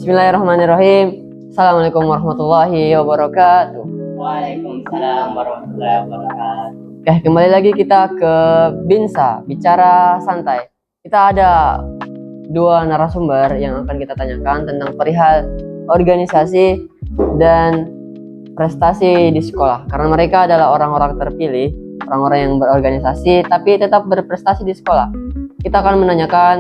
Bismillahirrahmanirrahim. Assalamualaikum warahmatullahi wabarakatuh. Waalaikumsalam warahmatullahi wabarakatuh. Oke, kembali lagi kita ke Binsa, bicara santai. Kita ada dua narasumber yang akan kita tanyakan tentang perihal organisasi dan prestasi di sekolah. Karena mereka adalah orang-orang terpilih, orang-orang yang berorganisasi tapi tetap berprestasi di sekolah. Kita akan menanyakan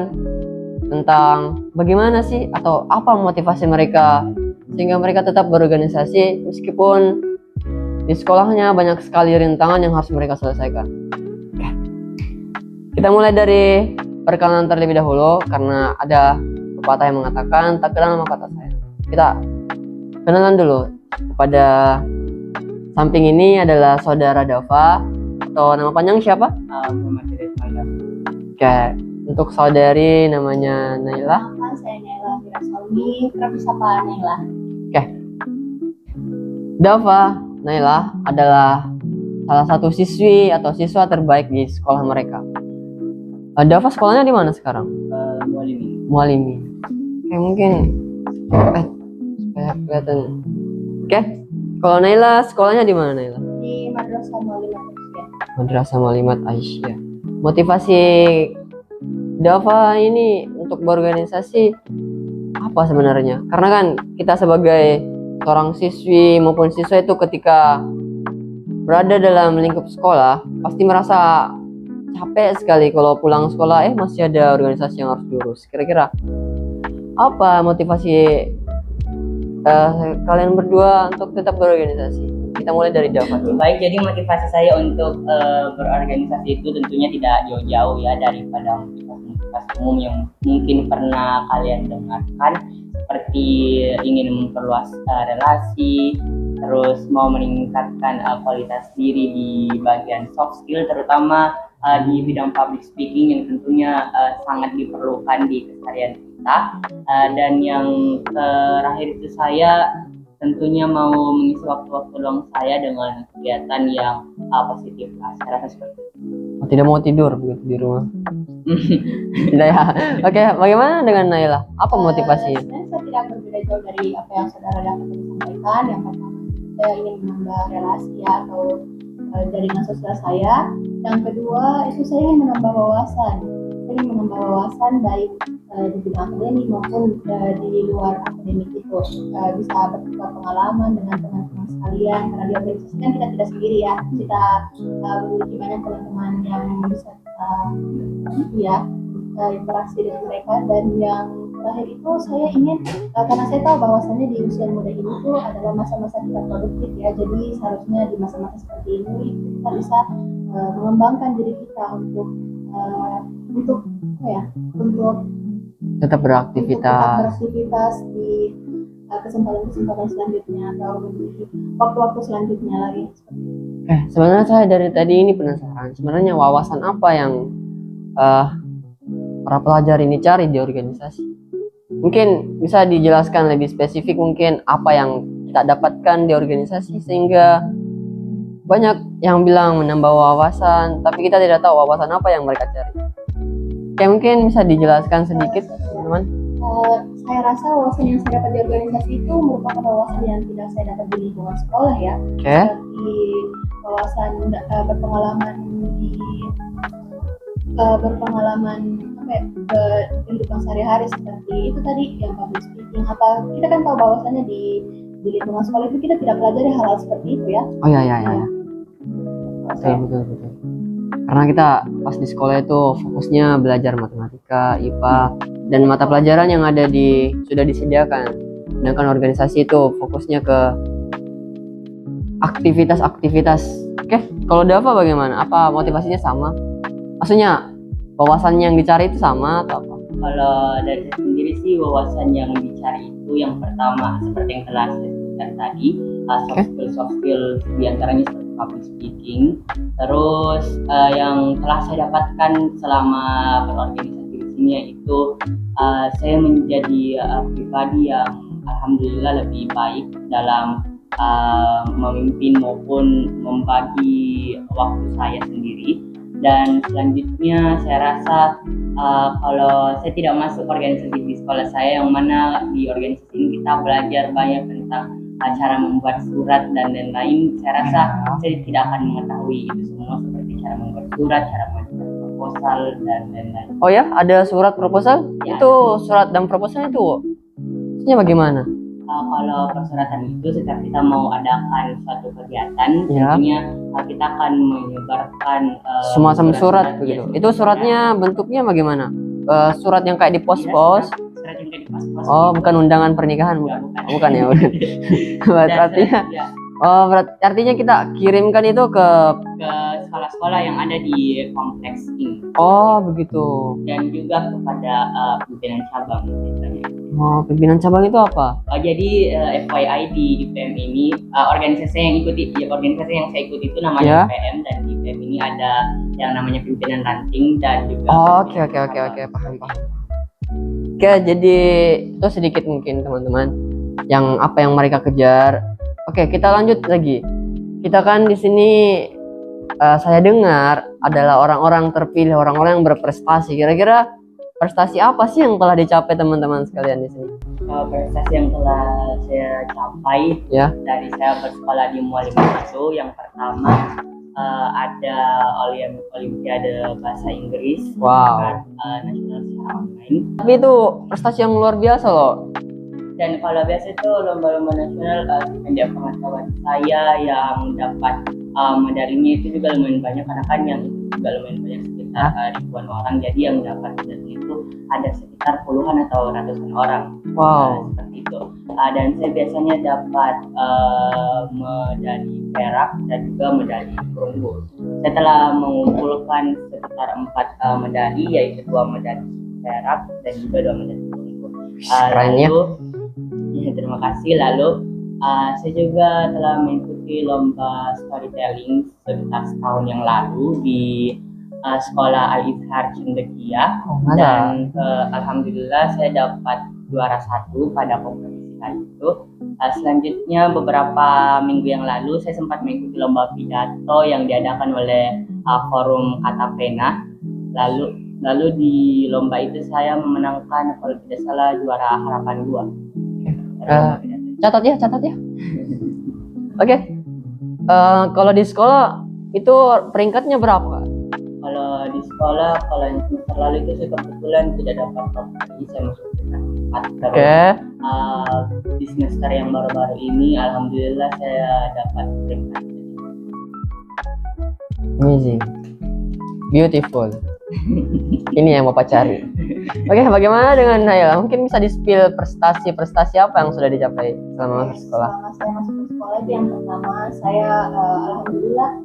tentang bagaimana sih atau apa motivasi mereka sehingga mereka tetap berorganisasi meskipun di sekolahnya banyak sekali rintangan yang harus mereka selesaikan. Oke. Kita mulai dari perkenalan terlebih dahulu karena ada pepatah yang mengatakan tak kenal maka tak sayang. Kita kenalan dulu. Kepada samping ini adalah saudara Dava atau nama panjang siapa? Muhammad Rizmanda. Oke. Untuk saudari namanya Naila. Saya Naila Firasauni, kerap disapa Naila. Oke. Dava, Naila adalah salah satu siswi atau siswa terbaik di sekolah mereka. Dava sekolahnya di mana sekarang? Mualimi. Oke, mungkin supaya kelihatan. Oke. Kalau Naila sekolahnya di mana Naila? Di Madrasah Muallimat Aisyah. Madrasah Muallimat Aisyah. Motivasi Dava ini untuk berorganisasi apa sebenarnya? Karena kan kita sebagai seorang siswi maupun siswa itu ketika berada dalam lingkup sekolah pasti merasa capek sekali kalau pulang sekolah masih ada organisasi yang harus diurus. Kira-kira apa motivasi kalian berdua untuk tetap berorganisasi? Kita mulai dari Dava dulu. Baik, jadi motivasi saya untuk berorganisasi itu tentunya tidak jauh-jauh ya daripada motivasi umum yang mungkin pernah kalian dengarkan, seperti ingin memperluas relasi, terus mau meningkatkan kualitas diri di bagian soft skill, terutama di bidang public speaking yang tentunya sangat diperlukan di keseharian kita. Dan yang terakhir itu saya tentunya mau mengisi waktu-waktu luang saya dengan kegiatan yang positif. Saya rasa seperti itu. Tidak mau tidur begitu di rumah. Tidak ya. Oke, bagaimana dengan Naila? Apa motivasinya? Sebenarnya saya tidak berbeda jauh dari apa yang saudara Dava tadi sampaikan. Yang pertama, saya ingin menambah relasi ya, atau jaringan sosial saya. Yang kedua, itu saya ingin menambah wawasan. Saya ingin menambah wawasan baik di bidang akademik maupun di luar akademik itu. Bisa bertukar pengalaman dengan teman-teman sekalian, karena di organisasi kan kita tidak sendiri ya. Kita memiliki banyak teman-teman yang bisa interaksi dengan mereka. Dan yang terakhir itu saya ingin karena saya tahu bahwasannya di usia muda ini tuh adalah masa-masa kita produktif ya, jadi seharusnya di masa-masa seperti ini kita bisa mengembangkan diri kita untuk Tetap beraktivitas di kesempatan-kesempatan selanjutnya atau di waktu-waktu selanjutnya lagi. Sebenarnya saya dari tadi ini penasaran. Sebenarnya wawasan apa yang para pelajar ini cari di organisasi? Mungkin bisa dijelaskan lebih spesifik mungkin apa yang kita dapatkan di organisasi sehingga banyak yang bilang menambah wawasan, tapi kita tidak tahu wawasan apa yang mereka cari. Mungkin bisa dijelaskan sedikit, teman-teman. Saya rasa wawasan yang saya dapat di organisasi itu merupakan wawasan yang tidak saya dapat di lingkungan sekolah ya. Seperti wawasan berpengalaman kehidupan sehari-hari, seperti itu tadi yang public speaking. Kita kan tahu bahwasannya di lingkungan sekolah itu kita tidak pelajari hal-hal seperti itu ya. Oh ya. Betul. Karena kita pas di sekolah itu fokusnya belajar matematika, IPA, dan mata pelajaran yang ada sudah disediakan. Sedangkan organisasi itu fokusnya ke aktivitas. Oke, kalau Dava bagaimana? Apa motivasinya sama? Maksudnya wawasan yang dicari itu sama atau apa? Kalau dari saya sendiri sih, wawasan yang dicari itu yang pertama seperti yang telah saya sebutkan tadi, soft skill diantaranya seperti public speaking. Terus yang telah saya dapatkan selama berorganisasi di sini yaitu saya menjadi pribadi yang alhamdulillah lebih baik dalam memimpin maupun membagi waktu saya sendiri. Dan selanjutnya saya rasa kalau saya tidak masuk organisasi di sekolah saya, yang mana di organisasi ini kita belajar banyak tentang cara membuat surat dan lain-lain, saya rasa saya tidak akan mengetahui itu semua, seperti cara membuat surat, cara membuat proposal dan lain-lain. Oh ya, ada surat proposal? Ya. Itu surat dan proposal itu maksudnya bagaimana? Kalau persyaratan itu setiap kita mau adakan suatu kegiatan, Ya. tentunya kita akan menyebarkan Semacam surat ya, begitu. Itu suratnya bentuknya bagaimana? Surat yang kayak di pos-pos? surat yang kayak di pos-pos. Oh, gitu. bukan undangan pernikahan, Ya, bukan? Bukan ya, bukan. Dan Artinya, ya, artinya kita kirimkan itu ke. ke sekolah-sekolah yang ada di kompleks ini, Oh, begitu. dan juga kepada pimpinan cabang biasanya. Oh, pimpinan cabang itu apa? Jadi FYI di IPM ini organisasi yang saya ikuti itu namanya Ya. IPM, dan di IPM ini ada yang namanya pimpinan ranting dan juga Oh, oke, pimpinan cabang. paham. Oke, jadi itu sedikit mungkin teman-teman yang apa yang mereka kejar. Oke, kita lanjut lagi. Kita kan di sini saya dengar adalah orang-orang terpilih, orang-orang yang berprestasi. Kira-kira prestasi apa sih yang telah dicapai teman-teman sekalian di sini? Prestasi yang telah saya capai Ya. dari saya bersekolah di Mualim itu, yang pertama ada Olimpiade Bahasa Inggris, Wow. nasional secara online. Tapi itu prestasi yang luar biasa loh. Dan kalau biasa itu lomba-lomba nasional, stipendia pengetahuan saya yang dapat medalinya itu juga lumayan banyak, karena kan yang juga lumayan banyak, sekitar ribuan orang. Jadi yang dapat medali itu ada sekitar puluhan atau ratusan orang. Wow. Seperti itu. Dan saya biasanya dapat medali perak dan juga medali perunggu. Saya telah mengumpulkan sekitar 4 medali, yaitu 2 medali perak dan juga 2 medali perunggu. Keren ya. Ya, terima kasih. Lalu saya juga telah mengikuti lomba storytelling sekitar setahun yang lalu di sekolah Al-Izhar Cendekia, dan alhamdulillah saya dapat juara 1 pada kompetisi kali itu. Selanjutnya beberapa minggu yang lalu saya sempat mengikuti lomba pidato yang diadakan oleh forum Kata Pena. Lalu di lomba itu saya memenangkan, kalau tidak salah, juara harapan 2. Catat ya. Oke. Kalau di sekolah itu peringkatnya berapa? Kalau di sekolah, kalau yang semester lalu itu saya kebetulan tidak dapat kompetisi, saya masuk peringkat 4. Oke. Di semester yang baru-baru ini, alhamdulillah saya dapat peringkat 3. Amazing. Beautiful. Ini yang Bapak cari. Oke, bagaimana dengan Nayla? Mungkin bisa di-spill prestasi apa yang sudah dicapai selama masuk sekolah? Selama saya masuk ke sekolah itu, yang pertama saya alhamdulillah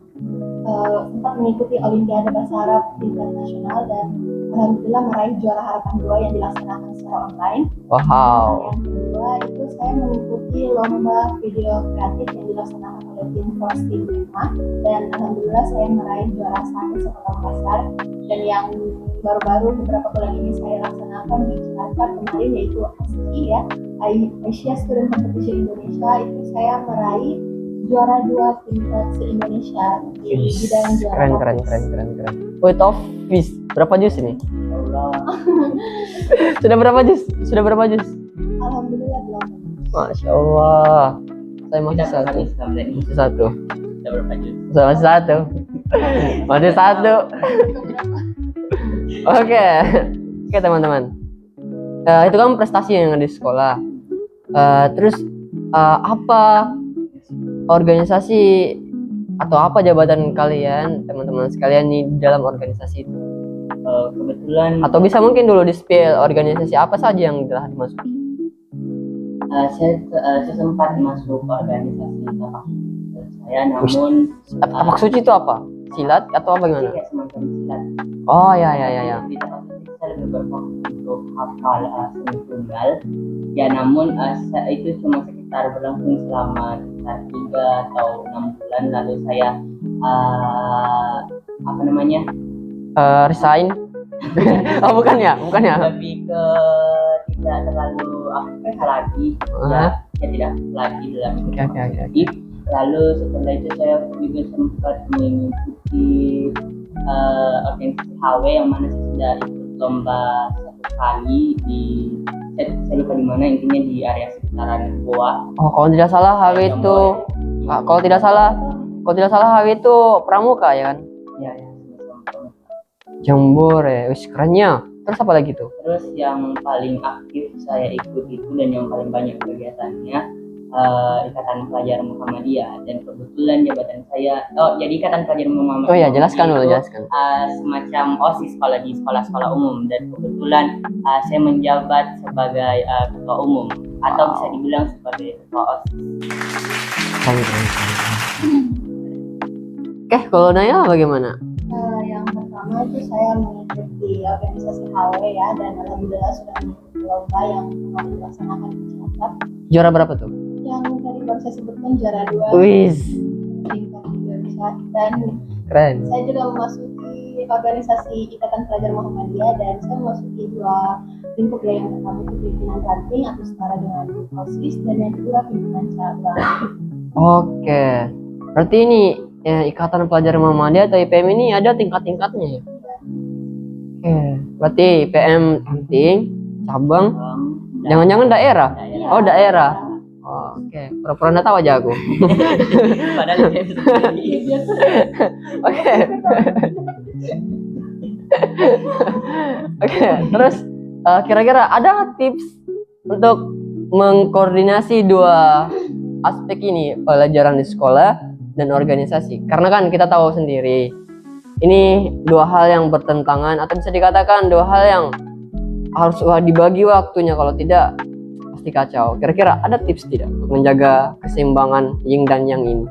sempat mengikuti Olimpiade Bahasa Arab tingkat nasional, dan alhamdulillah meraih juara harapan 2 yang dilaksanakan secara online. Wow. Yang kedua itu saya mengikuti lomba video kreatif yang dilaksanakan oleh tim Frosting Tema, dan alhamdulillah saya meraih juara 1 Sekota Makassar. Dan yang baru-baru beberapa bulan ini saya laksanakan di Cilacap kemarin, yaitu ASCI ya, Asia Student Competition Indonesia, itu saya meraih juara 2 tingkat se-Indonesia di bidang juara. Keren. Wait of fish. Berapa jus ini? Allah. Sudah berapa jus? Alhamdulillah 8. Masya Allah. Saya masih Kita satu. habis Satu. Sudah berapa juz? Saya masih satu. Masih satu. Oke, teman-teman. Itu kan prestasi yang ada di sekolah. Terus apa organisasi atau apa jabatan kalian, teman-teman sekalian di dalam organisasi itu? Kebetulan Atau bisa mungkin dulu di-spill organisasi apa saja yang telah dimasuki? saya sempat masuk organisasi tapak suci saya, namun Tapak suci itu apa? Silat atau apa gimana? ya semacam silat. Oh ya. Di tapak suci saya lebih berfokus untuk hafal seni tunggal. Ya, namun itu cuma sekitar berlangsung selama sekitar 3 atau 6 bulan. Lalu saya Resign? Oh bukan ya. lebih ke tidak terlalu aktif lagi, ya tidak lagi dalam Oke. Lalu setelah itu saya juga sempat mengikuti organisasi HW yang mana saya sudah ikut lomba satu kali di saya lupa di mana, intinya di area sekitaran Goa. Oh, kalau tidak salah HW itu kalau tidak salah HW itu pramuka ya kan? Ya. Jambore, wis kerennya. Terus apa lagi tuh? Terus yang paling aktif saya ikut itu dan yang paling banyak kegiatannya Ikatan Pelajar Muhammadiyah, dan kebetulan jabatan saya jadi Ikatan Pelajar Muhammadiyah. Oh ya, jelaskan dulu, itu, jelaskan. semacam OSIS kalau di sekolah-sekolah umum, dan kebetulan saya menjabat sebagai ketua umum atau bisa dibilang sebagai ketua OSIS. Oke, kalau Naya bagaimana? Yang pertama itu saya mengikuti organisasi HW ya, dan alhamdulillah sudah mengikuti lomba yang kemarin dilaksanakan di Cilacap. Juara berapa tuh? Yang tadi baru saya sebutkan juara 2 Wis, tingkat Indonesia, dan keren. saya juga memasuki organisasi Ikatan Pelajar Muhammadiyah, dan saya memasuki 2 lingkup ya. Yang pertama itu pimpinan ranting atau setara dengan OSIS, dan yang kedua pimpinan cabang. Oke, berarti ini Ikatan Pelajar Muhammadiyah atau IPM ini ada tingkat-tingkatnya ya? Oke, berarti IPM ranting, cabang, jangan-jangan daerah? Oh, daerah. Oh, oke, pura-pura nggak tahu aja aku. Padahal itu Oke. Oke, terus kira-kira ada tips untuk mengkoordinasi dua aspek ini, pelajaran di sekolah dan organisasi? Karena kan kita tahu sendiri, ini dua hal yang bertentangan, atau bisa dikatakan dua hal yang harus dibagi waktunya, kalau tidak pasti kacau. Kira-kira ada tips tidak untuk menjaga keseimbangan yin dan yang ini?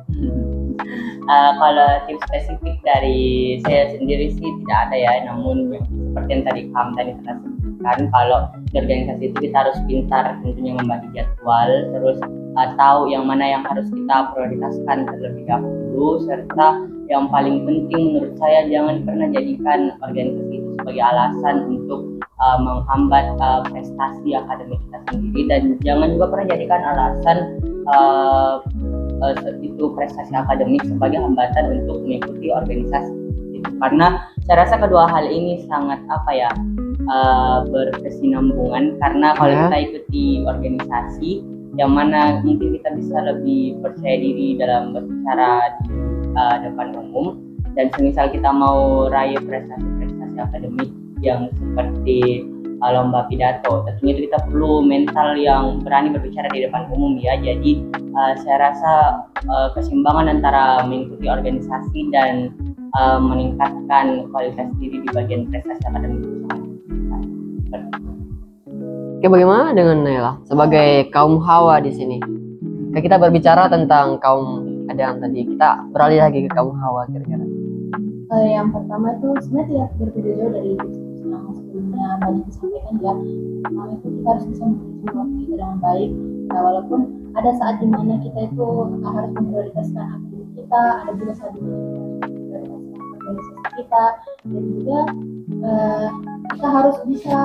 Kalau tips spesifik dari saya sendiri sih tidak ada ya, namun seperti yang tadi tadi pernah sebutkan, kalau di organisasi itu kita harus pintar tentunya membagi jadwal, terus tahu yang mana yang harus kita prioritaskan terlebih dahulu, serta yang paling penting menurut saya, jangan pernah jadikan organisasi itu sebagai alasan untuk menghambat prestasi akademik kita sendiri, dan jangan juga pernah jadikan alasan itu prestasi akademik sebagai hambatan untuk mengikuti organisasi gitu. Karena saya rasa kedua hal ini sangat berkesinambungan, karena kalau kita ikuti organisasi yang mana mungkin kita bisa lebih percaya diri dalam berbicara di depan umum, dan semisal kita mau raih prestasi akademik yang seperti lomba pidato, tentunya itu kita perlu mental yang berani berbicara di depan umum ya. Jadi saya rasa keseimbangan antara mengikuti organisasi dan meningkatkan kualitas diri di bagian prestasi akademik itu sangat penting. Oke, bagaimana dengan Nela sebagai kaum Hawa di sini? Kita berbicara tentang kaum Adam tadi, kita beralih lagi ke kaum Hawa kira-kira. Yang pertama itu sebenarnya tidak berbeda jauh dari yang sebelumnya banyak disampaikan ya. Pertama itu kita harus bisa mengisi waktu kita dengan baik. Nah, walaupun ada saat dimana kita itu harus memprioritaskan aktivitas kita, ada juga saat dimana kita harus memprioritaskan organisasi kita, dan juga kita harus bisa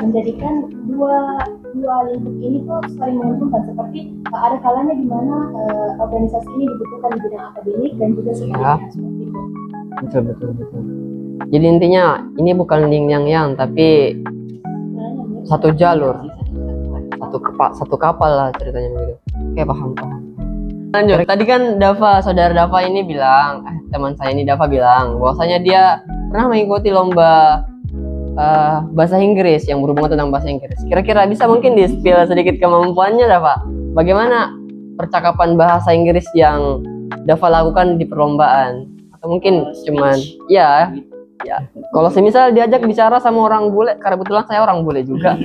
menjadikan dua lingkup ini tuh saling menguntungkan. Seperti ada kalanya di mana organisasi ini dibutuhkan di bidang akademik dan juga sebaliknya seperti itu. Betul. Jadi intinya ini bukan yin yang tapi satu jalur, satu kapal lah ceritanya begitu. Oke, paham. Lanjut. Tadi kan saudara Dava ini bilang, teman saya ini Dava bilang bahwasanya dia pernah mengikuti lomba bahasa Inggris yang berhubungan tentang bahasa Inggris. Kira-kira bisa mungkin di-spill sedikit kemampuannya, Dava? Bagaimana percakapan bahasa Inggris yang Dava lakukan di perlombaan? Atau mungkin cuman ya. Kalau semisal diajak bicara sama orang bule, karena kebetulan saya orang bule juga.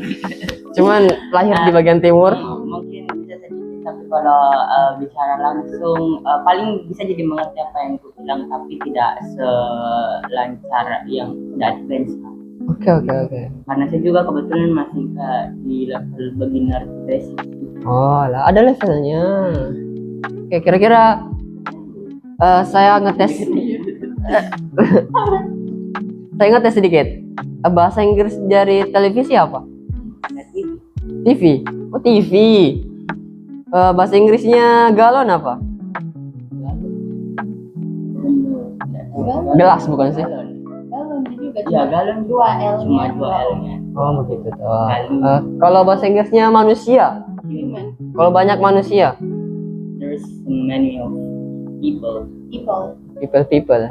Cuman lahir di bagian timur. Mungkin bisa sedikit, tapi kalau bicara langsung paling bisa jadi mengerti apa yang aku bilang, tapi tidak selancar yang sudah advance. Oke. Karena saya juga kebetulan masih di level beginner basic. Oh lah, ada levelnya. Oke, kira-kira saya ngetes. Saya ngetes sedikit. Bahasa Inggris dari televisi apa? TV. Oh, TV. Bahasa Inggrisnya galon apa? Gelas bukan sih? juga Ya, galon dua L cuma 2 L-nya. Oh begitu toh. Galon. Kalau bahasa Inggrisnya manusia. human Kalau banyak manusia, There's many of people. people. people.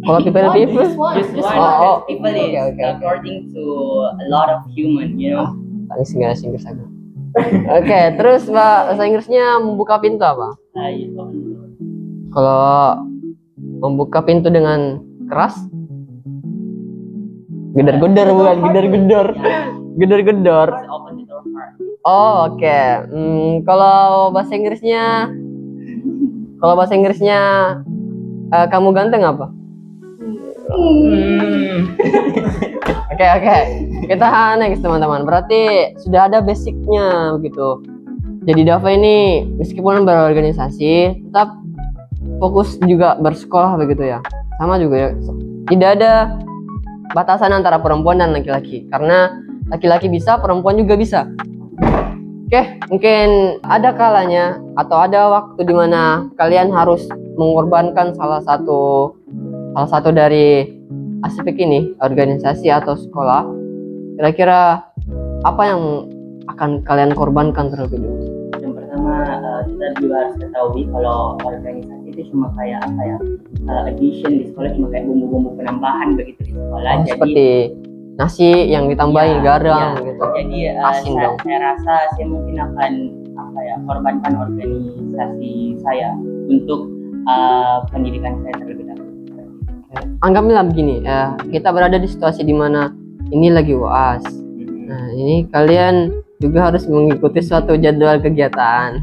Kalau people. Just one. Just one. Oh, People is okay. according to a lot of human, you know. Paling Inggris aku. Oke, terus bahasa Inggrisnya membuka pintu apa? Itu. Kalau membuka pintu dengan keras, gedor-gedor bukan gedor-gedor, gedor-gedor. Open the door hard. Oh oke. Kalau bahasa Inggrisnya, kamu ganteng apa? Oke. Kita next teman-teman. Berarti sudah ada basicnya begitu. Jadi Dava ini meskipun berorganisasi, tetap fokus juga bersekolah begitu ya. Sama juga ya. Tidak ada batasan antara perempuan dan laki-laki. Karena laki-laki bisa, perempuan juga bisa. Oke, mungkin ada kalanya atau ada waktu di mana kalian harus mengorbankan salah satu dari aspek ini, organisasi atau sekolah. Kira-kira apa yang akan kalian korbankan terlebih dahulu? Yang pertama, kita juga harus ketahui kalau organisasi itu cuma kayak apa ya, addition di sekolah cuma kayak bumbu-bumbu penambahan begitu di sekolah. Oh, seperti nasi yang ditambahin garam gitu. Jadi Asin dong. saya rasa saya mungkin akan apa ya, korbankan organisasi saya untuk pendidikan saya terlebih dahulu. Anggaplah begini, kita berada di situasi di mana ini lagi UAS. Nah, ini kalian juga harus mengikuti suatu jadwal kegiatan.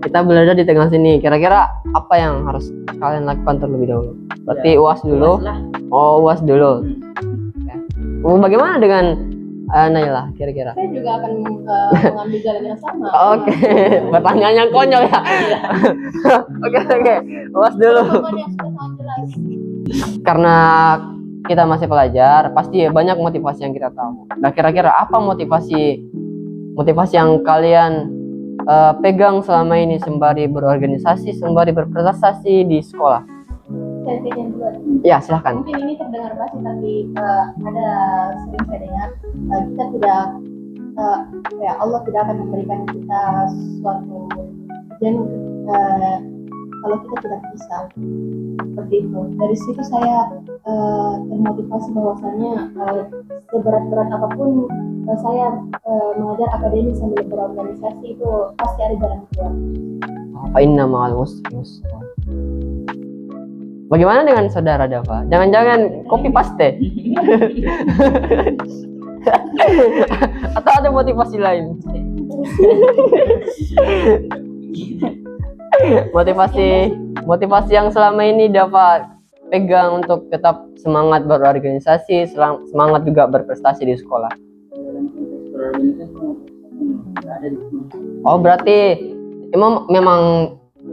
Kita berada di tengah sini. Kira-kira apa yang harus kalian lakukan terlebih dahulu? Berarti UAS dulu. UAS lah. Oh, UAS dulu. Bagaimana dengan Naila kira-kira? Saya juga akan mengambil jalan yang sama. Oke, pertanyaan yang konyol ya. Oke. UAS dulu. Jawaban yang sudah sangat jelas. Karena kita masih pelajar, pasti banyak motivasi yang kita tahu. Nah, kira-kira apa motivasi yang kalian pegang selama ini sembari berorganisasi, sembari berprestasi di sekolah? Saya tanya dulu. Ya, silahkan. Mungkin ini terdengar basi, tapi ada sering saya dengar kita tidak Allah tidak akan memberikan kita suatu ujian kalau kita tidak bisa, seperti itu. Dari situ saya termotivasi bahwasanya seberat-berat apapun saya mengajar akademis sambil berorganisasi itu pasti ada jalan keluar. Fa inna ma'al usri yusra. Bagaimana dengan saudara Dava? Jangan-jangan copy paste? Atau ada motivasi lain? motivasi yang selama ini Dava pegang untuk tetap semangat berorganisasi, semangat juga berprestasi di sekolah. Oh, berarti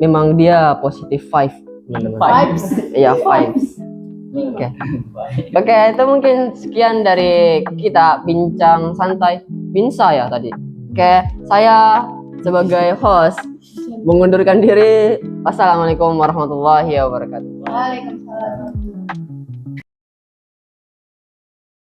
memang dia positive Vibes. Iya, vibes. Oke, itu mungkin sekian dari kita bincang santai Binsa ya tadi. Oke, saya sebagai host mengundurkan diri. Wassalamualaikum warahmatullahi wabarakatuh. Waalaikumsalam.